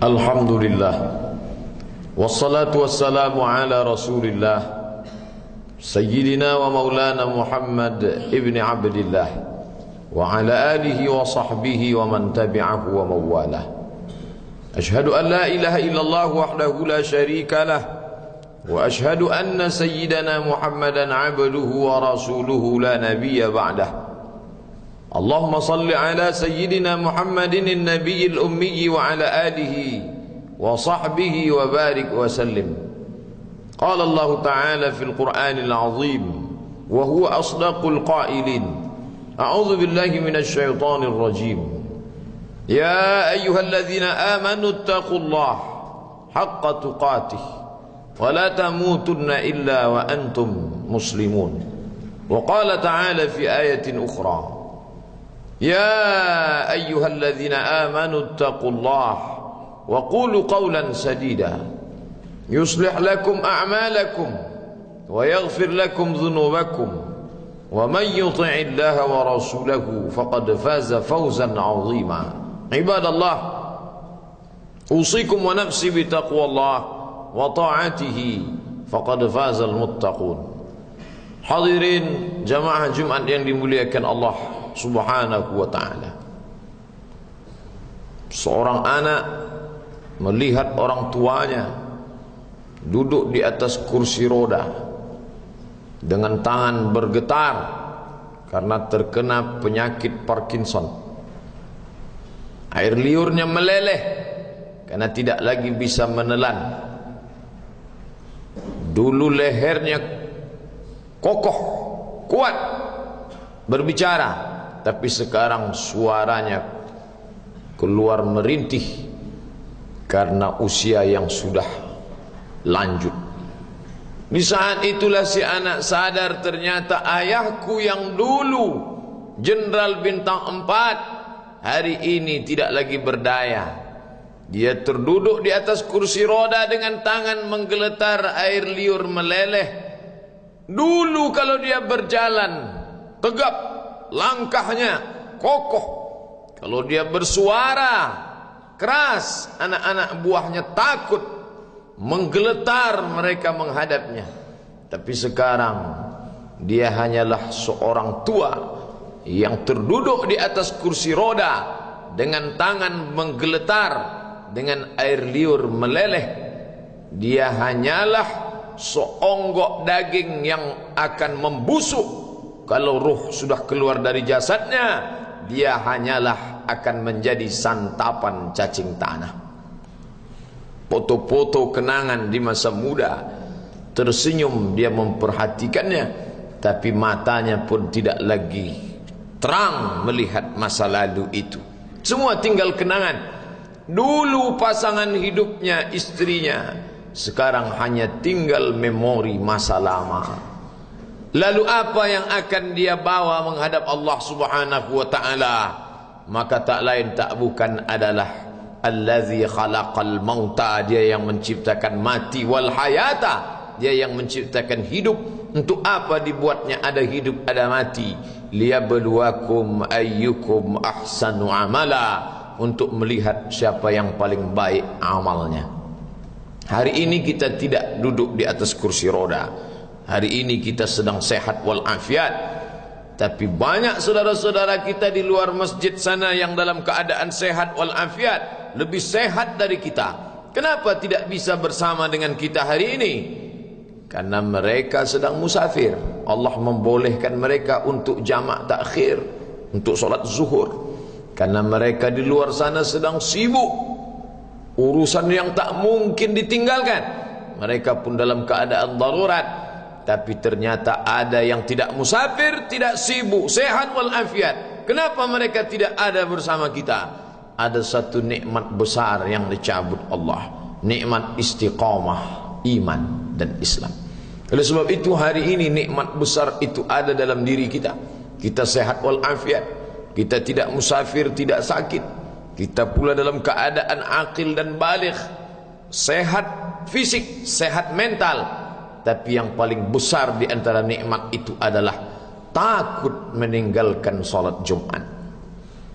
Alhamdulillah, wassalatu wassalamu ala rasulillah Sayyidina wa maulana Muhammad ibn Abdillah wa ala alihi wa sahbihi wa man tabi'ahu wa mawalah. Ashhadu an la ilaha illallah wahdahu la sharika lah wa ashhadu anna sayyidana Muhammadan abduhu wa rasuluhu la nabiyya ba'dah. Allahumma salli ala sayyidina Muhammadin an-nabiyil ummi wa ala alihi wa sahbihi wa barik wa sallim. Qala Allah Ta'ala fil Qur'anil 'azim wa huwa asdaqul qailin. A'udzu billahi minasy syaithanir rajim. Ya ayyuhalladzina amanu taqullaha haqqa tuqatih wa la tamutunna illa wa antum muslimun. Wa qala ta'ala fi ayatin ukhra. يا أيها الذين آمنوا اتقوا الله وقولوا قولا سديدا يصلح لكم أعمالكم ويغفر لكم ذنوبكم ومن يطع الله ورسوله فقد فاز فوزا عظيما. عباد الله، أوصيكم ونفسي بتقوى الله وطاعته فقد فاز المتقون. Hadirin jamaah Jumat yang dimuliakan Allah Subhanahu wa ta'ala. Seorang anak melihat orang tuanya duduk di atas kursi roda dengan tangan bergetar karena terkena penyakit Parkinson. Air liurnya meleleh karena tidak lagi bisa menelan. Dulu lehernya kokoh, kuat berbicara, tapi sekarang suaranya keluar merintih karena usia yang sudah lanjut. Di saat itulah si anak sadar ternyata ayahku yang dulu jenderal bintang 4 hari ini tidak lagi berdaya. Dia terduduk di atas kursi roda dengan tangan menggeletar, air liur meleleh. Dulu kalau dia berjalan tegap, langkahnya kokoh. Kalau dia bersuara keras, anak-anak buahnya takut, menggeletar mereka menghadapnya. Tapi sekarang dia hanyalah seorang tua yang terduduk di atas kursi roda dengan tangan menggeletar, dengan air liur meleleh. Dia hanyalah seonggok daging yang akan membusuk. Kalau ruh sudah keluar dari jasadnya, dia hanyalah akan menjadi santapan cacing tanah. Foto-foto kenangan di masa muda, tersenyum dia memperhatikannya, tapi matanya pun tidak lagi terang melihat masa lalu itu. Semua tinggal kenangan. Dulu pasangan hidupnya, istrinya, sekarang hanya tinggal memori masa lama. Lalu apa yang akan dia bawa menghadap Allah Subhanahu wa ta'ala? Maka tak lain tak bukan adalah Allazi khalaqal mauta, dia yang menciptakan mati, wal hayata, dia yang menciptakan hidup. Untuk apa dibuatnya ada hidup ada mati? Liyabluwakum ayyukum ahsanu amala, untuk melihat siapa yang paling baik amalnya. Hari ini kita tidak duduk di atas kursi roda. Hari ini kita sedang sehat walafiat. Tapi banyak saudara-saudara kita di luar masjid sana yang dalam keadaan sehat walafiat, lebih sehat dari kita. Kenapa tidak bisa bersama dengan kita hari ini? Karena mereka sedang musafir. Allah membolehkan mereka untuk jamak takhir, untuk solat zuhur. Karena mereka di luar sana sedang sibuk, urusan yang tak mungkin ditinggalkan. Mereka pun dalam keadaan darurat. Tapi ternyata ada yang tidak musafir, tidak sibuk, sehat walafiat. Kenapa mereka tidak ada bersama kita? Ada satu nikmat besar yang dicabut Allah, nikmat istiqamah, iman dan Islam. Oleh sebab itu hari ini nikmat besar itu ada dalam diri kita. Kita sehat walafiat, kita tidak musafir, tidak sakit, kita pula dalam keadaan akil dan baligh, sehat fisik, sehat mental. Tapi yang paling besar di antara nikmat itu adalah takut meninggalkan salat Jumat.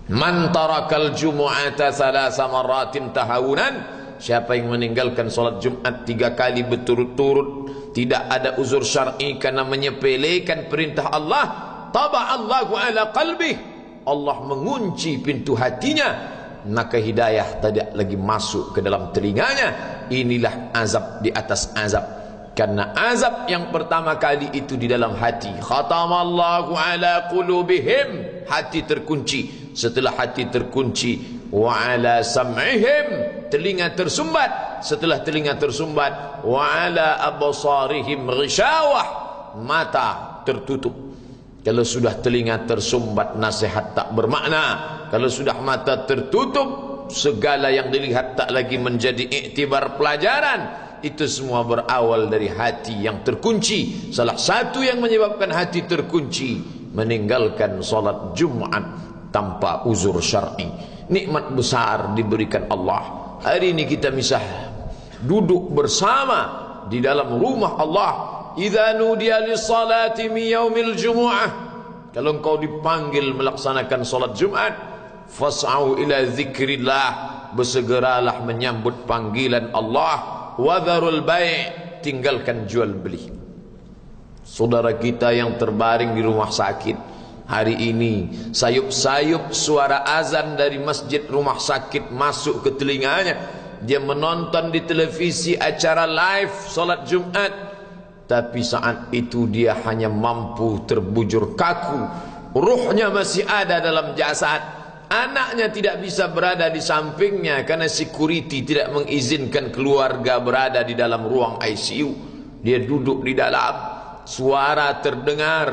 Man tarakal jumu'ata thalatha marratin tahawunan Siapa yang meninggalkan solat Jumat 3 kali berturut-turut, tidak ada uzur syar'i karena menyepelekan perintah Allah, taba'allahu ala qalbih, Allah mengunci pintu hatinya, maka hidayah tidak lagi masuk ke dalam telinganya. Inilah azab di atas azab. Karena azab yang pertama kali itu di dalam hati. Khatamallahu ala qulubihim, hati terkunci. Setelah hati terkunci, wa ala sam'ihim, telinga tersumbat. Setelah telinga tersumbat, wa ala absarihim ghishawah, mata tertutup. Kalau sudah telinga tersumbat, nasihat tak bermakna. Kalau sudah mata tertutup, segala yang dilihat tak lagi menjadi iktibar pelajaran. Itu semua berawal dari hati yang terkunci. Salah satu yang menyebabkan hati terkunci, meninggalkan solat Jumat tanpa uzur syar'i. Nikmat besar diberikan Allah. Hari ini kita bisa duduk bersama di dalam rumah Allah. Idza nudiya lis-salati min yaumil jumu'ah, kalau engkau dipanggil melaksanakan solat Jumat, fas'au ila zikrillah, bersegeralah menyambut panggilan Allah. Wadharul bai', tinggalkan jual beli. Saudara kita yang terbaring di rumah sakit, hari ini sayup-sayup suara azan dari masjid rumah sakit masuk ke telinganya. Dia menonton di televisi acara live solat Jumat, tapi saat itu dia hanya mampu terbujur kaku. Ruhnya masih ada dalam jasad. Anaknya tidak bisa berada di sampingnya karena security tidak mengizinkan keluarga berada di dalam ruang ICU. Dia duduk di dalam, suara terdengar,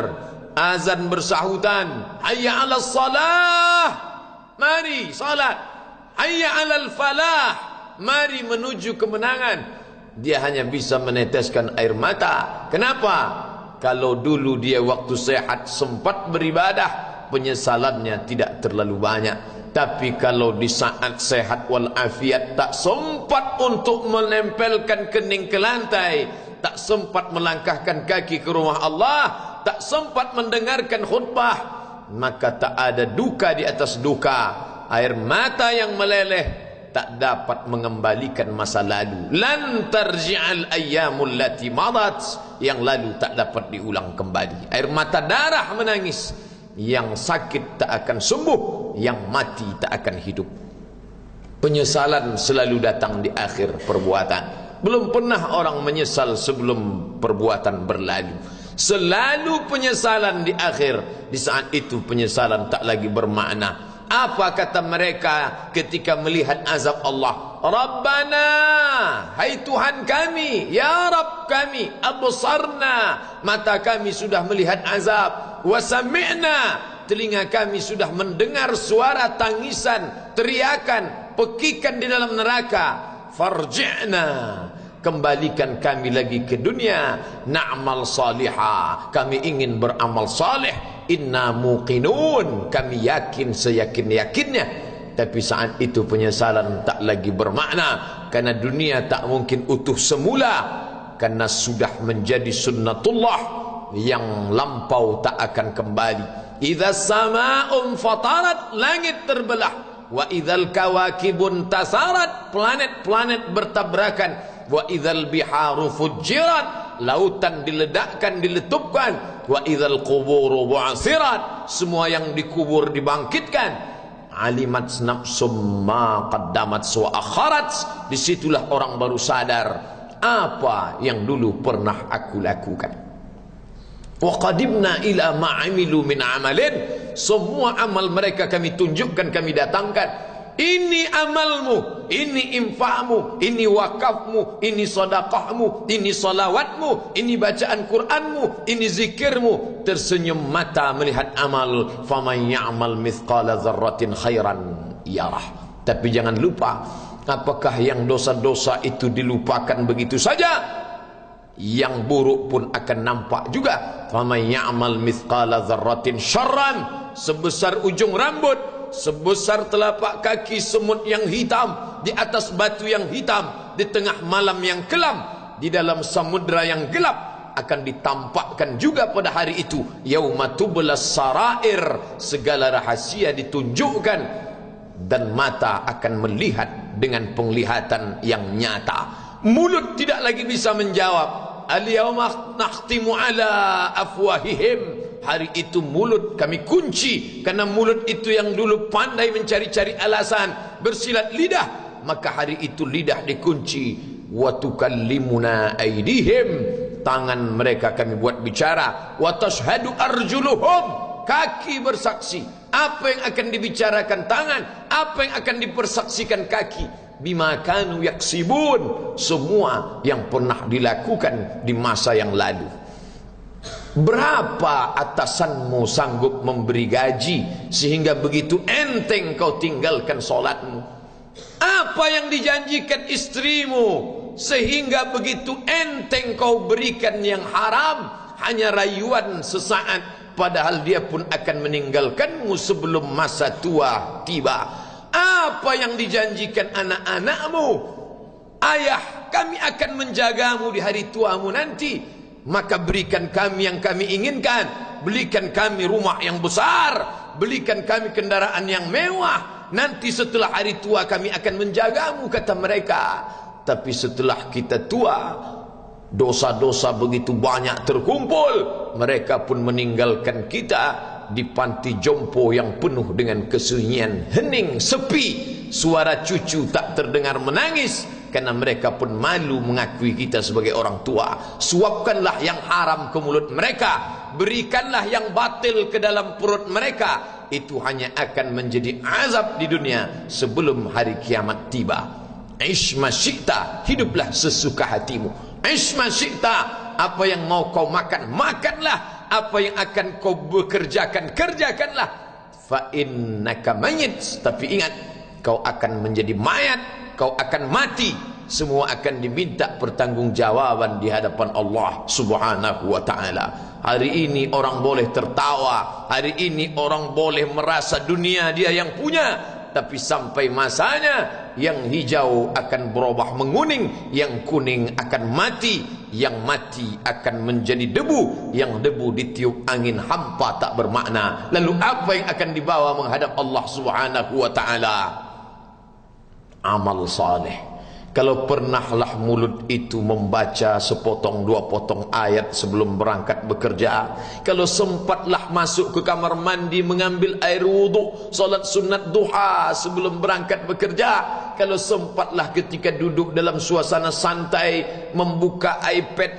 azan bersahutan, hayya 'alas salah, mari salat, hayya 'alal falah, mari menuju kemenangan. Dia hanya bisa meneteskan air mata. Kenapa? Kalau dulu dia waktu sehat sempat beribadah, penyesalannya tidak terlalu banyak. Tapi kalau di saat sehat walafiat tak sempat untuk menempelkan kening ke lantai, tak sempat melangkahkan kaki ke rumah Allah, tak sempat mendengarkan khutbah, maka tak ada duka di atas duka. Air mata yang meleleh tak dapat mengembalikan masa lalu. Lan tarji'al ayyamul lati madat, yang lalu tak dapat diulang kembali. Air mata darah menangis, yang sakit tak akan sembuh, yang mati tak akan hidup. Penyesalan selalu datang di akhir perbuatan. Belum pernah orang menyesal sebelum perbuatan berlalu. Selalu penyesalan di akhir. Di saat itu penyesalan tak lagi bermakna. Apa kata mereka ketika melihat azab Allah? Rabbana, hai Tuhan kami, ya Rabb kami, absarna, mata kami sudah melihat azab, wa sami'na, telinga kami sudah mendengar suara tangisan, teriakan, pekikan di dalam neraka. Farji'na, kembalikan kami lagi ke dunia, na'mal salihah, kami ingin beramal saleh. Inna muqinun, kami yakin seyakin-yakinnya. Tapi saat itu penyesalan tak lagi bermakna, karena dunia tak mungkin utuh semula, karena sudah menjadi sunnatullah yang lampau tak akan kembali. Idza sama'un fatarat, langit terbelah. Wa idzal kawakibun tasarat, planet-planet bertabrakan. Wa idzal biharu fujirat, lautan diledakkan, diletupkan. Wa idzal quburu bu'asirat, semua yang dikubur dibangkitkan. Alimat nafsum ma qaddamat wa akharat, disitulah orang baru sadar apa yang dulu pernah aku lakukan. Wa qadimna ila ma amilu min amalin, semua amal mereka kami tunjukkan, kami datangkan. Ini amalmu, ini infakmu, ini wakafmu, ini sedekahmu, ini salawatmu, ini bacaan Qur'anmu, ini zikirmu. Tersenyum mata melihat amal. Faman ya'mal mithqala dzarratin khairan yarah. Tapi jangan lupa, apakah yang dosa-dosa itu dilupakan begitu saja? Yang buruk pun akan nampak juga. Faman ya'mal mithqala dzarratin syarran, sebesar ujung rambut, sebesar telapak kaki semut yang hitam, di atas batu yang hitam, di tengah malam yang kelam, di dalam samudra yang gelap, akan ditampakkan juga pada hari itu. Yauma tublas sarair, segala rahasia ditunjukkan, dan mata akan melihat dengan penglihatan yang nyata. Mulut tidak lagi bisa menjawab. Al-yawma nakhtimu ala afwahihim. Hari itu mulut kami kunci, karena mulut itu yang dulu pandai mencari-cari alasan, bersilat lidah, maka hari itu lidah dikunci. Wa tukallimuna aydihim, tangan mereka kami buat bicara. Wa tashhadu arjuluhum, kaki bersaksi. Apa yang akan dibicarakan tangan, apa yang akan dipersaksikan kaki. Bima kanu yaksibun, semua yang pernah dilakukan di masa yang lalu. Berapa atasanmu sanggup memberi gaji sehingga begitu enteng kau tinggalkan solatmu? Apa yang dijanjikan istrimu sehingga begitu enteng kau berikan yang haram, hanya rayuan sesaat, padahal dia pun akan meninggalkanmu sebelum masa tua tiba. Apa yang dijanjikan anak-anakmu? Ayah, kami akan menjagamu di hari tuamu nanti, maka berikan kami yang kami inginkan. Belikan kami rumah yang besar, belikan kami kendaraan yang mewah. Nanti setelah hari tua kami akan menjagamu, kata mereka. Tapi setelah kita tua, dosa-dosa begitu banyak terkumpul, mereka pun meninggalkan kita di panti jompo yang penuh dengan kesunyian, hening, sepi. Suara cucu tak terdengar menangis, karena mereka pun malu mengakui kita sebagai orang tua. Suapkanlah yang haram ke mulut mereka, berikanlah yang batil ke dalam perut mereka. Itu hanya akan menjadi azab di dunia sebelum hari kiamat tiba. Ish ma syi'ta, hiduplah sesuka hatimu. Ish ma syi'ta, apa yang mau kau makan, makanlah. Apa yang akan kau bekerjakan, kerjakanlah. Fa innaka mayyit, tapi ingat, kau akan menjadi mayat, kau akan mati. Semua akan diminta pertanggungjawaban di hadapan Allah Subhanahu wa taala. Hari ini orang boleh tertawa, hari ini orang boleh merasa dunia dia yang punya, tapi sampai masanya yang hijau akan berubah menguning, yang kuning akan mati, yang mati akan menjadi debu, yang debu ditiup angin hampa tak bermakna. Lalu apa yang akan dibawa menghadap Allah Subhanahu wa taala? Amal saleh. Kalau pernahlah mulut itu membaca sepotong dua potong ayat sebelum berangkat bekerja, kalau sempatlah masuk ke kamar mandi mengambil air wudhu, solat sunat duha sebelum berangkat bekerja, kalau sempatlah ketika duduk dalam suasana santai membuka iPad,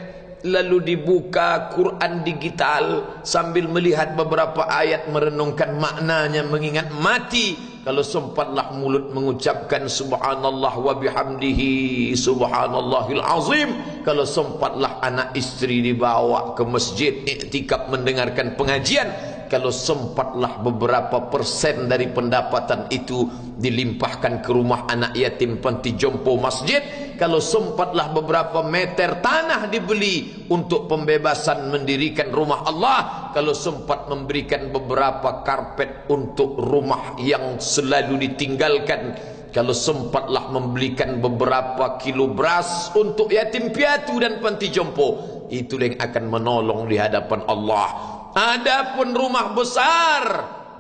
lalu dibuka Quran digital sambil melihat beberapa ayat, merenungkan maknanya, mengingat mati. Kalau sempatlah mulut mengucapkan subhanallah wa bihamdihi subhanallahil azim. Kalau sempatlah anak istri dibawa ke masjid iktikaf mendengarkan pengajian. Kalau sempatlah beberapa persen dari pendapatan itu dilimpahkan ke rumah anak yatim panti jompo masjid. Kalau sempatlah beberapa meter tanah dibeli untuk pembebasan mendirikan rumah Allah. Kalau sempat memberikan beberapa karpet untuk rumah yang selalu ditinggalkan. Kalau sempatlah membelikan beberapa kilo beras untuk yatim piatu dan panti jompo, itu yang akan menolong di hadapan Allah. Adapun rumah besar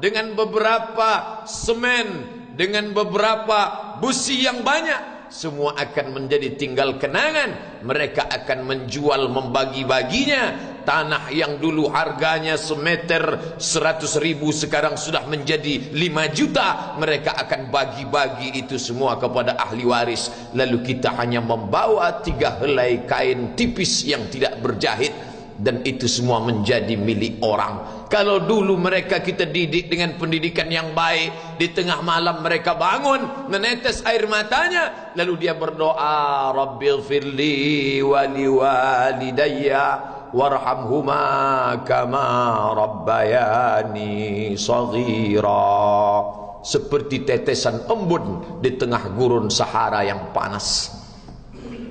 dengan beberapa semen, dengan beberapa busi yang banyak, semua akan menjadi tinggal kenangan. Mereka akan menjual, membagi-baginya. Tanah yang dulu harganya semeter 100.000 sekarang sudah menjadi 5 juta. Mereka akan bagi-bagi itu semua kepada ahli waris. Lalu kita hanya membawa 3 helai kain tipis yang tidak berjahit, dan itu semua menjadi milik orang. Kalau dulu mereka kita didik dengan pendidikan yang baik, di tengah malam mereka bangun menetes air matanya, lalu dia berdoa, Rabbighfirli wa liwalidayya warhamhuma kama rabbayani shaghira. Seperti tetesan embun di tengah gurun Sahara yang panas.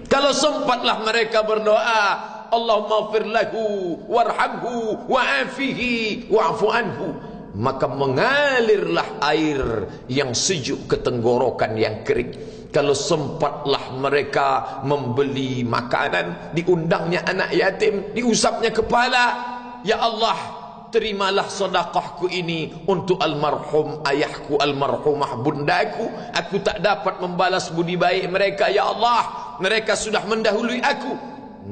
Kalau sempatlah mereka berdoa, Allahumma ighfir lahu warhamhu wa'afihi wa'fu anhu, maka mengalirlah air yang sejuk ke tenggorokan yang kering. Kalau sempatlah mereka membeli makanan, diundangnya anak yatim, diusapnya kepala, ya Allah, terimalah sedekahku ini untuk almarhum ayahku, almarhumah bundaku. Aku tak dapat membalas budi baik mereka, ya Allah, mereka sudah mendahului aku.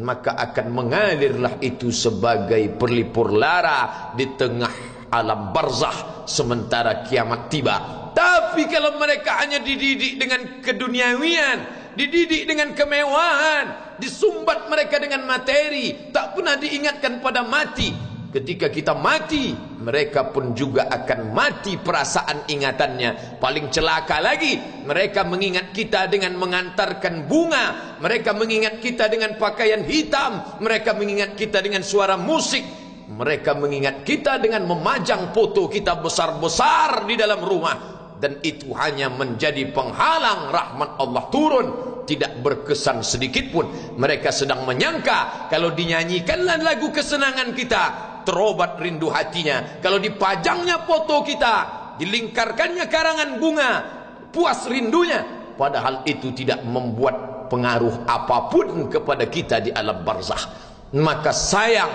Maka akan mengalirlah itu sebagai perlipur lara di tengah alam barzah sementara kiamat tiba. Tapi kalau mereka hanya dididik dengan keduniawian, dididik dengan kemewahan, disumbat mereka dengan materi, tak pernah diingatkan pada mati. Ketika kita mati, mereka pun juga akan mati perasaan ingatannya. Paling celaka lagi, mereka mengingat kita dengan mengantarkan bunga, mereka mengingat kita dengan pakaian hitam, mereka mengingat kita dengan suara musik, mereka mengingat kita dengan memajang foto kita besar-besar di dalam rumah. Dan itu hanya menjadi penghalang rahmat Allah turun, tidak berkesan sedikit pun. Mereka sedang menyangka kalau dinyanyikanlah lagu kesenangan kita, terobat rindu hatinya. Kalau dipajangnya foto kita, dilingkarkannya karangan bunga, puas rindunya. Padahal itu tidak membuat pengaruh apapun kepada kita di alam barzah. Maka sayang,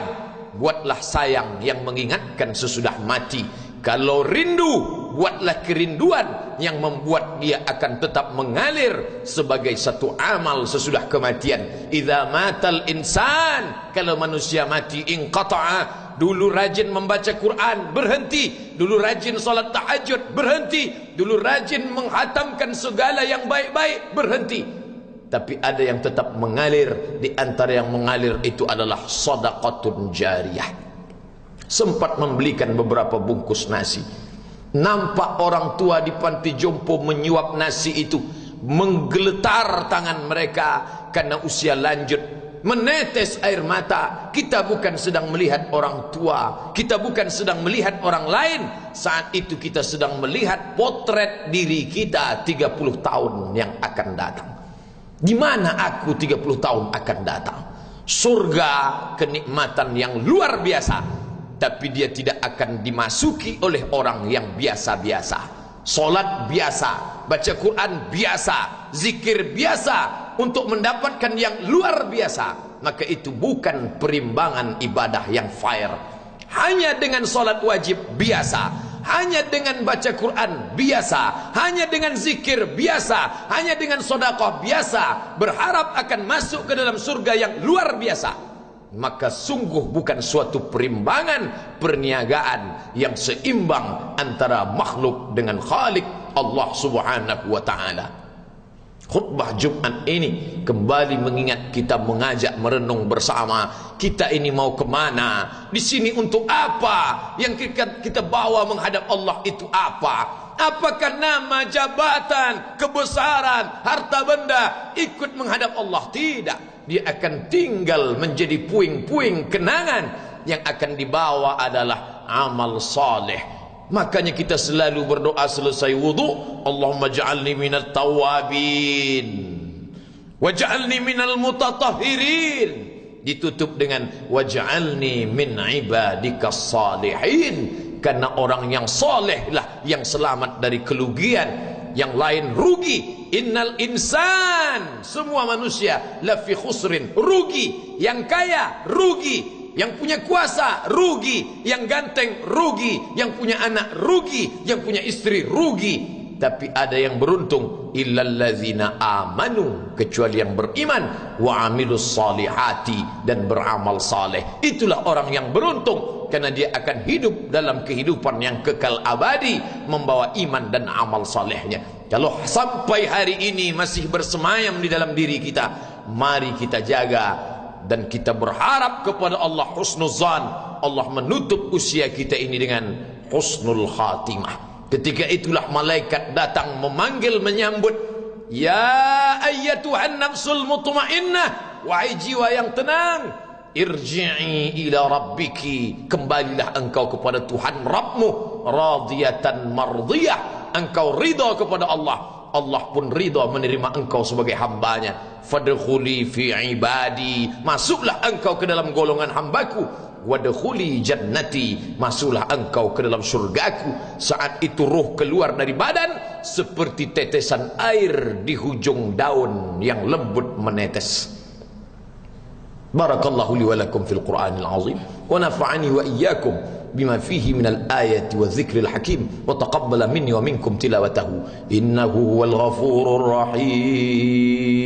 buatlah sayang yang mengingatkan sesudah mati. Kalau rindu, buatlah kerinduan yang membuat dia akan tetap mengalir sebagai satu amal sesudah kematian. Idza matal insan, kalau manusia mati, inqata'a. Dulu rajin membaca Quran, berhenti. Dulu rajin salat tahajud, berhenti. Dulu rajin menghatamkan segala yang baik-baik, berhenti. Tapi ada yang tetap mengalir. Di antara yang mengalir itu adalah sedekatun jariyah. Sempat membelikan beberapa bungkus nasi. Nampak orang tua di panti jompo menyuap nasi itu, menggeletar tangan mereka karena usia lanjut, menetes air mata. Kita bukan sedang melihat orang tua, kita bukan sedang melihat orang lain. Saat itu kita sedang melihat potret diri kita 30 tahun yang akan datang. Di mana aku 30 tahun akan datang? Surga, kenikmatan yang luar biasa. Tapi dia tidak akan dimasuki oleh orang yang biasa-biasa. Solat biasa, baca Quran biasa, zikir biasa, untuk mendapatkan yang luar biasa. Maka itu bukan perimbangan ibadah yang fair. Hanya dengan solat wajib biasa, hanya dengan baca Quran biasa, hanya dengan zikir biasa, hanya dengan sedekah biasa, berharap akan masuk ke dalam surga yang luar biasa. Maka sungguh bukan suatu perimbangan, perniagaan yang seimbang antara makhluk dengan Khalik Allah subhanahu wa ta'ala. Khutbah Jumat ini kembali mengingat kita, mengajak merenung bersama. Kita ini mau kemana? Di sini untuk apa? Yang kita bawa menghadap Allah itu apa? Apakah nama, jabatan, kebesaran, harta benda ikut menghadap Allah? Tidak. Dia akan tinggal menjadi puing-puing kenangan. Yang akan dibawa adalah amal saleh. Makanya kita selalu berdoa selesai wudu, Allahumma ja'alni minat tawabin waj'alni minal mutatahhirin. Ditutup dengan waj'alni min ibadikas salihin. Karena orang yang saleh lah yang selamat dari kerugian, yang lain rugi. Innal insan, semua manusia lafi khusrin, rugi. Yang kaya rugi, yang punya kuasa rugi, yang ganteng rugi, yang punya anak rugi, yang punya istri rugi. Tapi ada yang beruntung, illallazina amanu, kecuali yang beriman, wa amilus salihati, dan beramal saleh. Itulah orang yang beruntung, karena dia akan hidup dalam kehidupan yang kekal abadi, membawa iman dan amal salehnya. Kalau sampai hari ini masih bersemayam di dalam diri kita, mari kita jaga dan kita berharap kepada Allah husnuzan. Allah menutup usia kita ini dengan husnul khatimah. Ketika itulah malaikat datang memanggil, menyambut, ya ayyatuhan nafsul mutmainnah, wahai jiwa yang tenang, irji'i ila rabbiki, kembalilah engkau kepada Tuhan Rabbmu, radiyatan mardiyah, engkau ridha kepada Allah, Allah pun ridha menerima engkau sebagai hambanya. Fadkhuli fi ibadi, masuklah engkau ke dalam golongan hambaku. Wadkhuli jannati, masuklah engkau ke dalam surgaku. Saat itu ruh keluar dari badan seperti tetesan air di hujung daun yang lembut menetes. Barakallahu li wa lakum fil Qur'anil azim wa nafa'ani wa iyyakum بما فيه من الآية والذكر الحكيم وتقبل مني ومنكم تلاوته إنه هو الغفور الرحيم.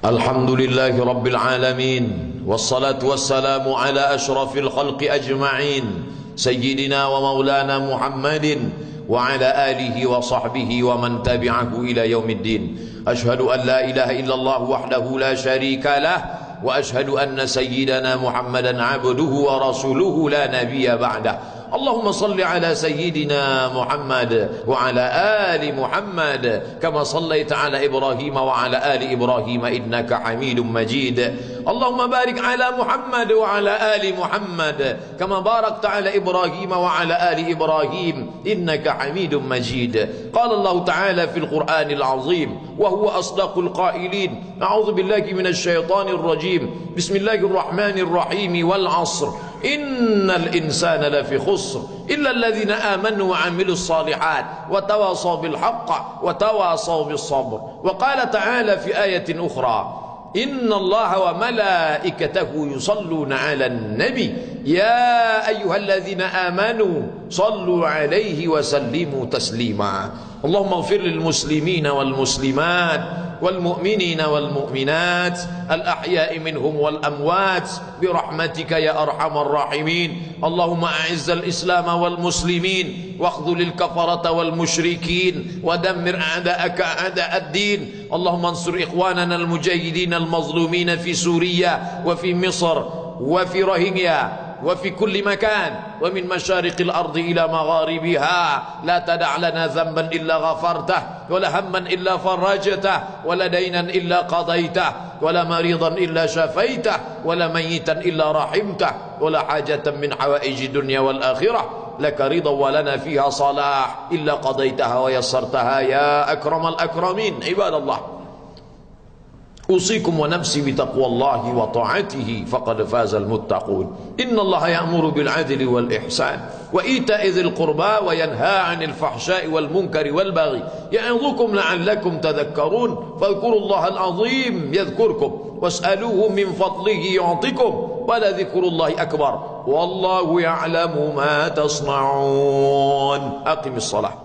الحمد لله رب العالمين والصلاة والسلام على أشرف الخلق أجمعين سيدنا ومولانا محمد وعلى آله وصحبه ومن تبعه إلى يوم الدين. أشهد أن لا إله إلا الله وحده لا شريك له وأشهد أن سيدنا محمدا عبده ورسوله لا نبي بعده. اللهم صل على سيدنا محمد وعلى آل محمد كما صليت على إبراهيم وعلى آل إبراهيم إنك حميد مجيد. اللهم بارك على محمد وعلى آل محمد كما باركت على إبراهيم وعلى آل إبراهيم إنك حميد مجيد. قال الله تعالى في القرآن العظيم وهو أصدق القائلين أعوذ بالله من الشيطان الرجيم بسم الله الرحمن الرحيم والعصر إن الإنسان لفي خسر إلا الذين آمنوا وعملوا الصالحات وتواصوا بالحق وتواصوا بالصبر. وقال تعالى في آية أخرى إن الله وملائكته يصلون على النبي يا أيها الذين آمنوا صلوا عليه وسلموا تسليما. اللهم اغفر للمسلمين والمسلمات والمؤمنين والمؤمنات الأحياء منهم والأموات برحمتك يا أرحم الراحمين. اللهم أعز الإسلام والمسلمين واخذل الكفرة والمشركين ودمر أعداءك أعداء الدين. اللهم انصر إخواننا المجاهدين المظلومين في سوريا وفي مصر وفي روهينيا وفي كل مكان ومن مشارق الأرض إلى مغاربها. لا تدع لنا ذنبا إلا غفرته ولا هما إلا فرجته ولا دينا إلا قضيته ولا مريضا إلا شفيته ولا ميتا إلا رحمته ولا حاجة من حوائج الدنيا والآخرة لك رضا ولنا فيها صلاح إلا قضيتها ويسرتها يا أكرم الأكرمين. عباد الله أوصيكم ونفسي بتقوى الله وطاعته فقد فاز المتقون. إن الله يأمر بالعدل والإحسان وإيتاء ذي القربى وينهى عن الفحشاء والمنكر والبغي يعظكم لعلكم تذكرون. فاذكروا الله العظيم يذكركم واسألوه من فضله يعطكم ولذكر الله أكبر والله يعلم ما تصنعون. أقم الصلاة.